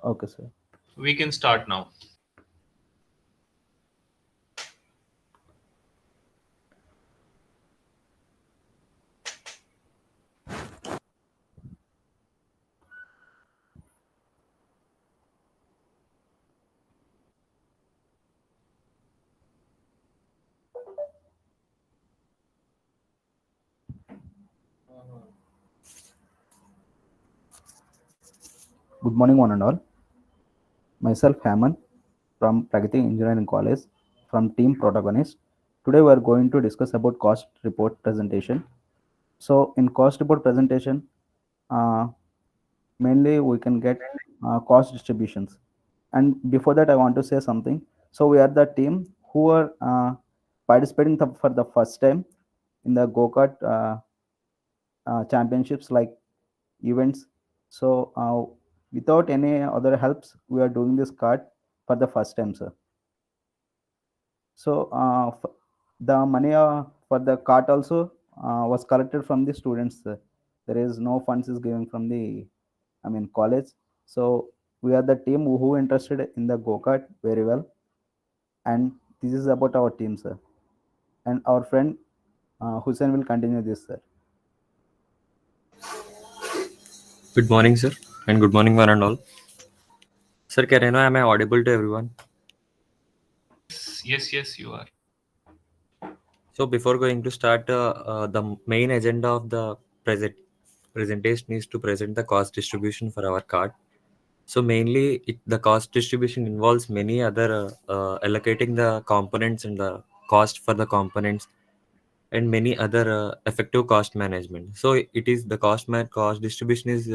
Okay, sir. We can start now. Good morning, one and all. Myself, Haman, from Pragati Engineering College, from Team Protagonist. Today, we are going to discuss about cost report presentation. So, in cost report presentation, uh, mainly we can get cost distributions. And before that, I want to say something. So, we are the team who are participating for the first time in the Go Kart championships like events. So without any other helps, we are doing this card for the first time, sir. So the money for the cart also was collected from the students, sir. There is no funds is given from the, I mean, college. So we are the team who interested in the go kart very well, and this is about our team, sir. And our friend Hussein will continue this, sir. Good morning, sir, and good morning, one and all. Sir, can I know am I audible to everyone? Yes, you are. So, before going to start, the main agenda of the presentation is to present the cost distribution for our card. So, mainly, the cost distribution involves many other allocating the components and the cost for the components and many other effective cost management. So, it is the cost distribution is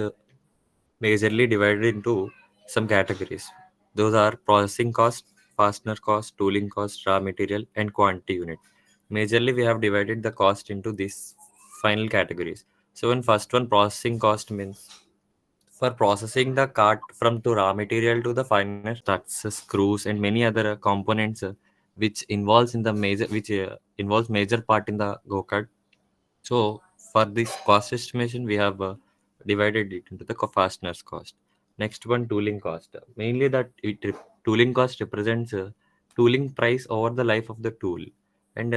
majorly divided into some categories. Those are processing cost, fastener cost, tooling cost, raw material, and quantity unit. Majorly, we have divided the cost into these final categories. So, in first one, processing cost means for processing the cart from to raw material to the final struts, screws, and many other components which involves in the major which involves major part in the go kart. So for this cost estimation, we have divided it into the fasteners cost. Next one, tooling cost. Mainly tooling cost represents tooling price over the life of the tool, and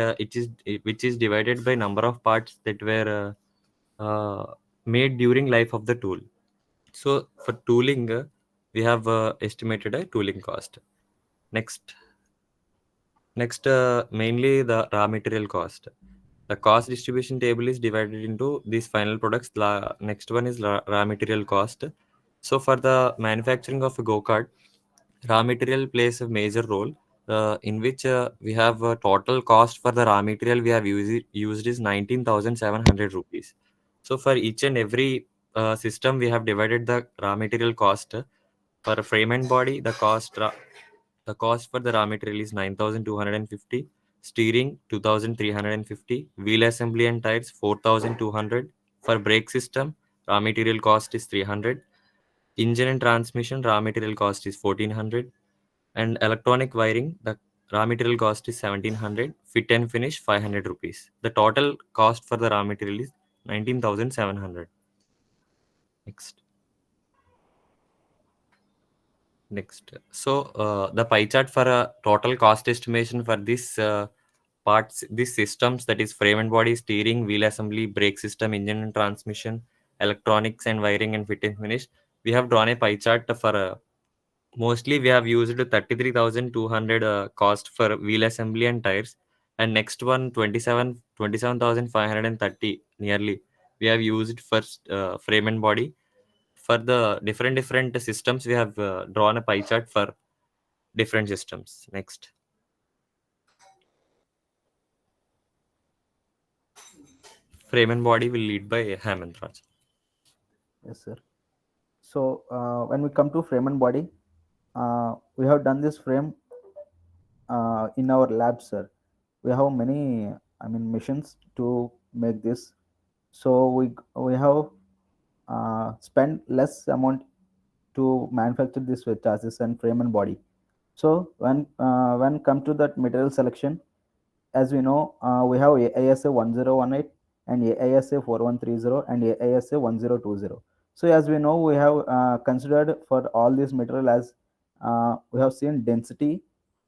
which is divided by number of parts that were made during life of the tool. So for tooling, we have estimated a tooling cost. Next, mainly the raw material cost. The cost distribution table is divided into these final products. Next one is raw material cost. So for the manufacturing of a go-kart, raw material plays a major role in which we have a total cost for the raw material we have used is 19,700 rupees. So for each and every system, we have divided the raw material cost. For frame and body, the cost for the raw material is 9,250, steering 2,350, wheel assembly and tires 4,200. For brake system, raw material cost is 300, engine and transmission raw material cost is 1,400, and electronic wiring the raw material cost is 1,700, fit and finish 500 rupees. The total cost for the raw material is 19,700. Next. Next. So the pie chart for a total cost estimation for this parts, these systems, that is frame and body, steering, wheel assembly, brake system, engine and transmission, electronics and wiring and fit and finish. We have drawn a pie chart for mostly we have used 33,200 cost for wheel assembly and tires, and next one 27,530 nearly we have used for frame and body. For the different systems, we have drawn a pie chart for different systems. Next, frame and body will lead by Hemant Raj. Yes, sir. So when we come to frame and body, we have done this frame in our lab, sir. We have many, I mean, missions to make this. So we have spent less amount to manufacture this with chassis and frame and body. So when come to that material selection, as we know, we have AISA 1018 and AISA 4130 and AISA 1020. So as we know, we have considered for all these material as we have seen density,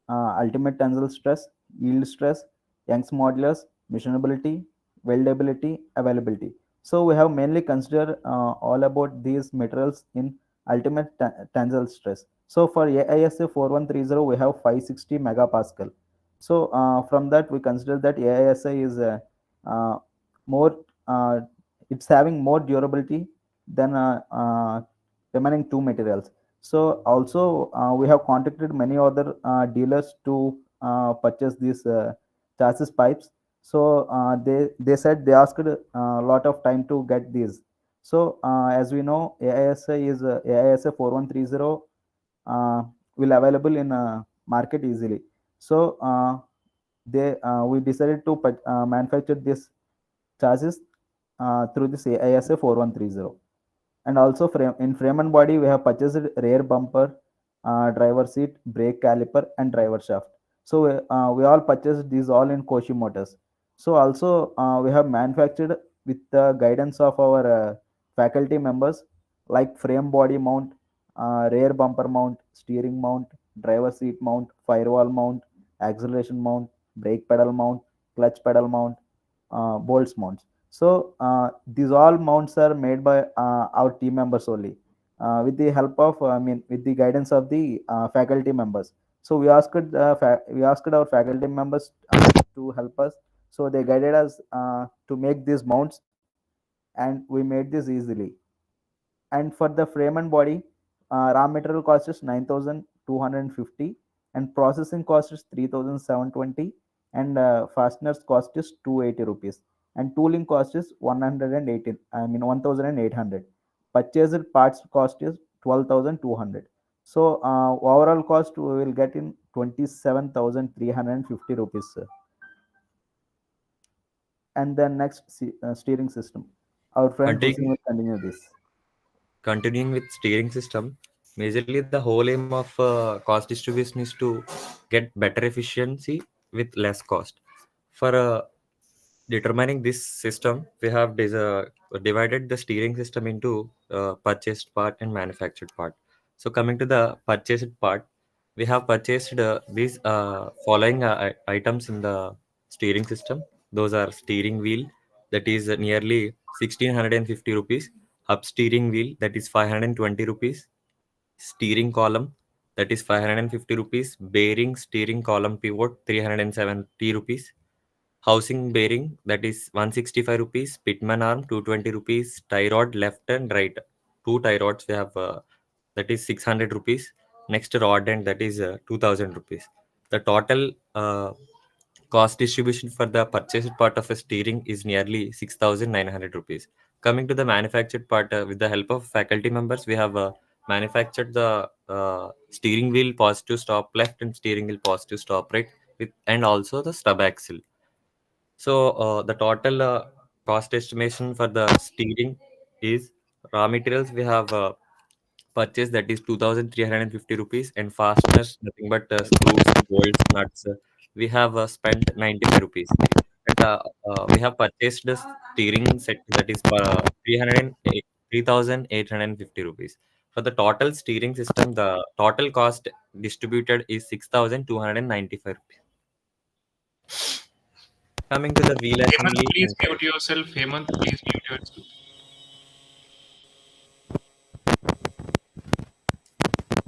ultimate tensile stress, yield stress, Young's modulus, machinability, weldability, availability. So we have mainly considered all about these materials in ultimate tensile stress. So for AISA 4130, we have 560 megapascal. So from that, we consider that AISA is uh, more, it's having more durability than remaining two materials. So also we have contacted many other dealers to purchase these chassis pipes. So they said they asked a lot of time to get these. So as we know, AISA is AISA 4130 will available in market easily. So they we decided to manufacture this chassis through this AISA 4130. And also in frame and body, we have purchased rear bumper, driver seat, brake caliper, and driver shaft. So we all purchased these all in Koshi Motors. So also we have manufactured with the guidance of our faculty members, like frame body mount, rear bumper mount, steering mount, driver seat mount, firewall mount, acceleration mount, brake pedal mount, clutch pedal mount, bolts mounts. So these all mounts are made by our team members only, with the help of, I mean, with the guidance of the faculty members. So we asked our faculty members to help us. So they guided us to make these mounts, and we made this easily. And for the frame and body, raw material cost is 9,250, and processing cost is 3,720, and fasteners cost is 280 rupees, and tooling cost is 118, I mean 1,800. Purchased parts cost is 12,200. So overall cost we will get in 27,350 rupees, sir. And then next, steering system. Our friend Hussein Continuing, will continue this. continuing with steering system, majorly the whole aim of cost distribution is to get better efficiency with less cost. For determining this system, we have divided the steering system into purchased part and manufactured part. So coming to the purchased part, we have purchased these following items in the steering system. Those are steering wheel, that is nearly 1650 rupees, hub steering wheel, that is 520 rupees, steering column, that is 550 rupees, bearing steering column pivot 370 rupees, housing bearing, that is 165 rupees, pitman arm 220 rupees, tie rod left and right, two tie rods we have, that is 600 rupees, next rod end, that is 2000 rupees. The total cost distribution for the purchased part of a steering is nearly 6900 rupees. Coming to the manufactured part, with the help of faculty members, we have manufactured the steering wheel positive stop left and steering wheel positive stop right, with and also the stub axle. So the total cost estimation for the steering is raw materials we have purchased, that is 2350 rupees, and fasteners nothing but screws, bolts, nuts. We have spent 95 rupees. And we have purchased the steering set, that is 3850 rupees. For the total steering system, the total cost distributed is 6295 rupees. Coming to the wheel Hemant, assembly please and mute yourself. Hemant, please mute yourself.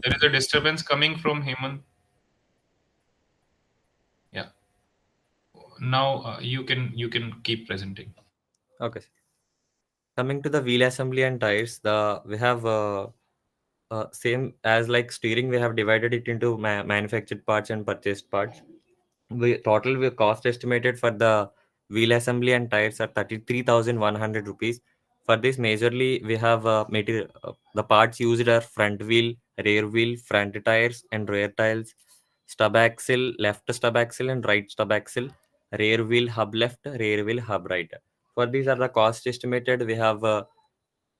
There is a disturbance coming from Hemant. Yeah. Now you can keep presenting. okay. Coming to the wheel assembly and tires, the we have same as like steering. We have divided it into manufactured parts and purchased parts. We cost estimated for the wheel assembly and tires are 33,100 rupees. For this, majorly we have material. The parts used are front wheel, rear wheel, front tires, and rear tires. Stub axle, left stub axle, and right stub axle. Rear wheel hub left, rear wheel hub right. For these are the cost estimated. We have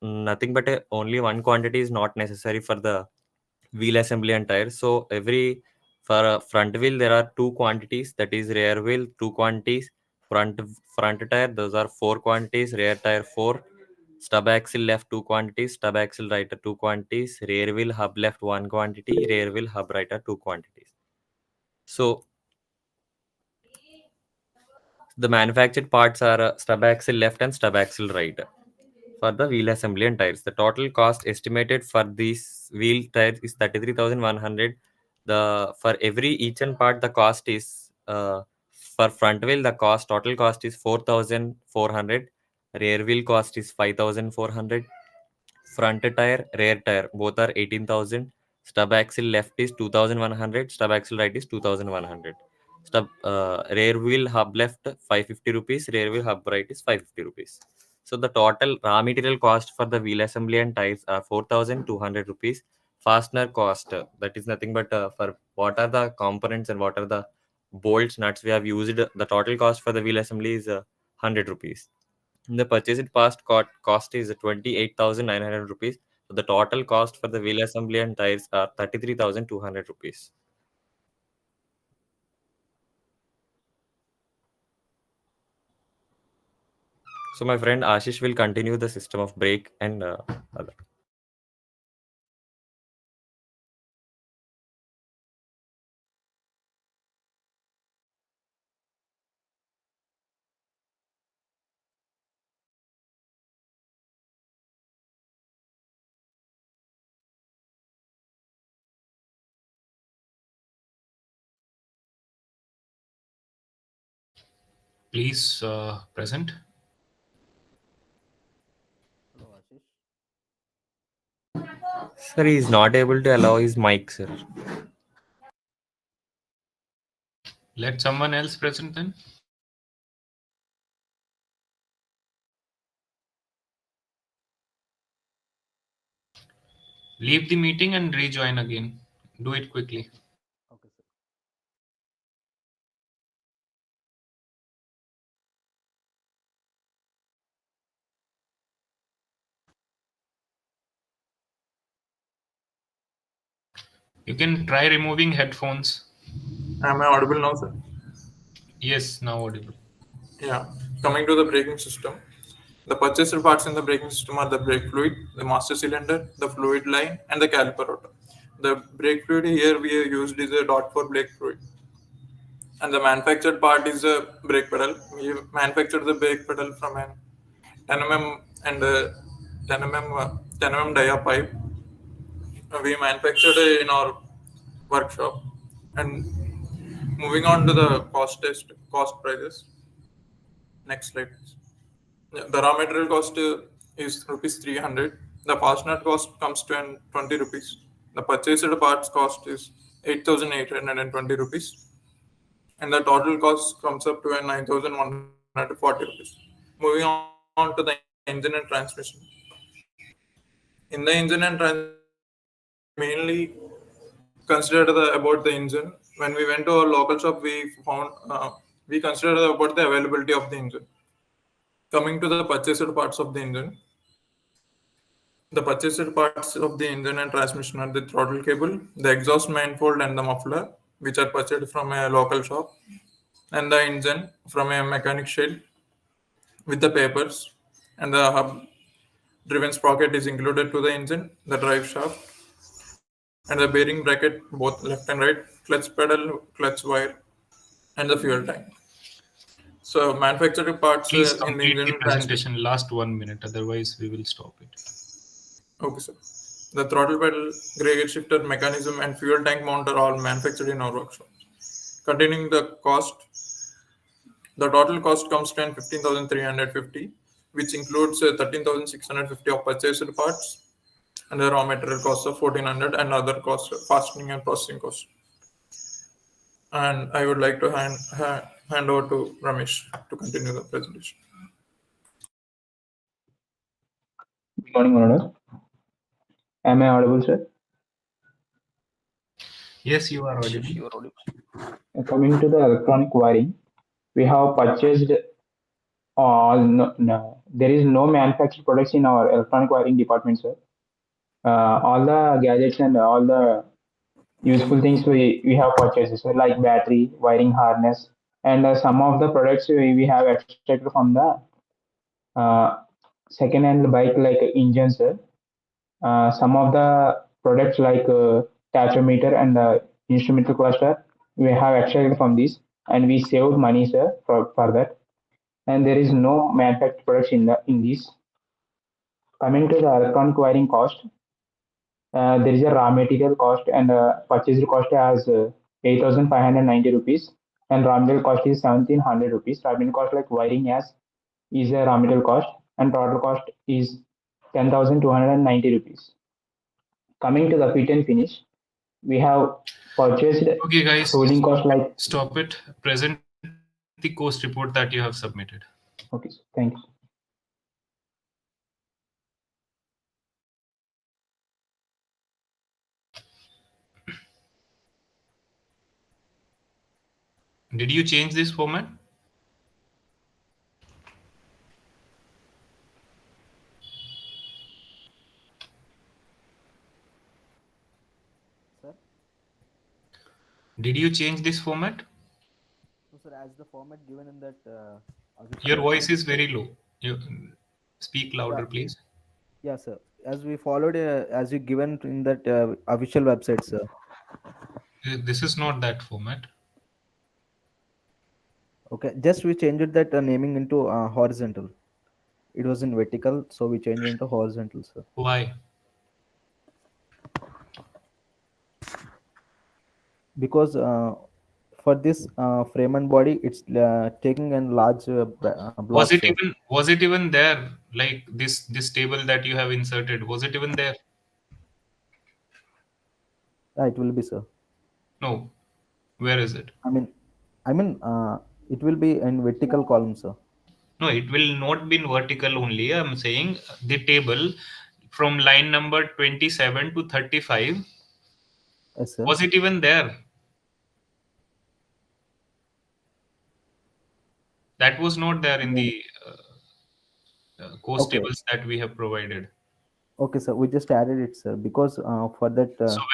nothing but only one quantity is not necessary for the wheel assembly and tires. So every for a front wheel there are two quantities, that is rear wheel two quantities, front front tire those are four quantities, rear tire four, stub axle left 2 quantities, stub axle right 2 quantities, rear wheel hub left 1 quantity, rear wheel hub right 2 quantities. So the manufactured parts are stub axle left and stub axle right for the wheel assembly and tires. The total cost estimated for these wheel tires is 33,100. The for every each and part the cost is for front wheel the total cost is 4,400. Rear wheel cost is 5,400. Front tire, rear tire, both are 18,000. Stub axle left is 2,100. Stub axle right is 2,100. Rear wheel hub left 550 rupees. Rear wheel hub right is 550 rupees. So the total raw material cost for the wheel assembly and tires are 4,200 rupees. Fastener cost, that is nothing but for what are the components and what are the bolts, nuts we have used. The total cost for the wheel assembly is 100 rupees. The purchased cost is 28,900 rupees. So the total cost for the wheel assembly and tires are 33,200 rupees. So my friend Ashish will continue the system of brake and other. Please present. Hello, Ashish. Sir, he is not able to allow his mic, sir. Let someone else present then. Leave the meeting and rejoin again. Do it quickly. Okay, sir. You can try removing headphones. Am I audible now, sir? Yes, now audible. Yeah. Coming to the braking system. The purchased parts in the braking system are the brake fluid, the master cylinder, the fluid line, and the caliper rotor. The brake fluid here we have used is a dot for brake fluid. And the manufactured part is a brake pedal. We manufactured the brake pedal from an 10 mm and 10 mm dia pipe. We manufactured in our workshop. And moving on to the cost prices. Next slide, please. Yeah, the raw material cost is rupees 300. The fastener cost comes to an 20 rupees. The purchased parts cost is 8,820 rupees. And the total cost comes up to a 9,140 rupees. Moving on to the engine and transmission. In the engine and transmission, we mainly considered about the engine. When we went to our local shop, we considered about the availability of the engine. Coming to the purchased parts of the engine, the purchased parts of the engine and transmission are the throttle cable, the exhaust manifold, and the muffler, which are purchased from a local shop, and the engine from a mechanic shed with the papers, and the hub driven sprocket is included to the engine, the drive shaft, and the bearing bracket, both left and right, clutch pedal, clutch wire, and the fuel tank. So manufacturing parts Please in the complete engine the and transmission. presentation last 1 minute, otherwise we will stop it. Okay, sir. The throttle pedal, gear shifter mechanism, and fuel tank mount are all manufactured in our workshop. Continuing the cost, the total cost comes to 15,350, which includes 13,650 of purchased parts and the raw material cost of 1,400 and other costs, fastening and processing costs. And I would like to hand over to Ramesh to continue the presentation. Good morning, Manoj. Am I audible, sir? Yes, you are audible. Coming to the electronic wiring, we have purchased all. No, there is no manufactured products in our electronic wiring department, sir. All the gadgets and all the useful things we have purchased, sir, like battery, wiring harness, and some of the products we have extracted from the uh, second-hand bike like engines, sir. Some of the products like tachometer and instrumental cluster we have extracted from this, and we saved money, sir, for that. And there is no manufactured products in this. Coming to the electronic wiring cost, there is a raw material cost and purchased cost as 8,590 rupees, and raw material cost is 1,700 rupees. Raw material cost like wiring as is a raw material cost, and total cost is 10,290 rupees. Coming to the fit and finish, we have purchased Okay, guys, tooling cost like. stop it. Present the cost report that you have submitted. Okay, thank you. Did you change this format? Sir? Did you change this format? So, sir, as the format given in that. Your voice is very low. You speak louder, please. Yeah, sir. As we followed, as you given in that official website, sir. This is not that format. Okay, just we changed that naming into horizontal. It was in vertical, so we changed it into horizontal, sir. Why? Because for this frame and body, it's taking a large block, sir. Was it even there? Like this table that you have inserted, was it even there? Yeah, it will be, sir. No. Where is it? I mean, it will be in vertical column, sir. No, it will not be in vertical only. I'm saying the table from line number 27 to 35. Yes, sir. Was it even there? That was not there in the cost Okay. tables that we have provided. Okay, sir. We just added it, sir, because for that. So